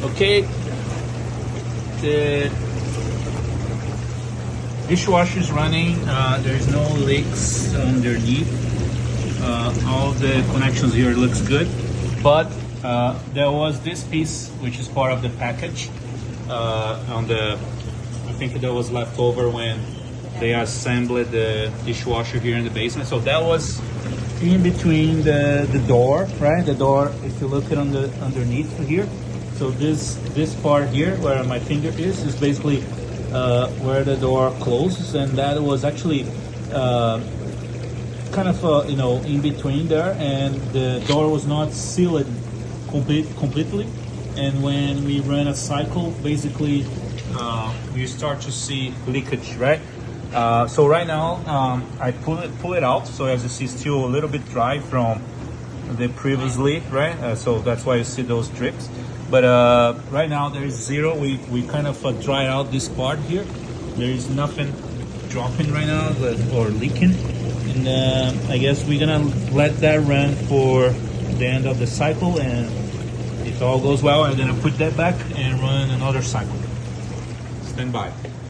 Okay, the dishwasher is running. There's no leaks underneath. All the connections here looks good, but there was this piece which is part of the package on the. I think that was left over when they assembled the dishwasher here in the basement. So that was in between the door, right? The door, if you look at on the underneath here. So this part here where my finger is basically where the door closes, and that was actually kind of in between there, and the door was not sealed completely. And when we run a cycle, basically we start to see leakage, right? So right now I pull it out. So as you see, still a little bit dry from the previously, right? So that's why you see those drips. But right now there is zero. We kind of dry out this part here. There is nothing dropping right now or leaking. And I guess we're gonna let that run for the end of the cycle, and if all goes well, I'm gonna put that back and run another cycle. Stand by.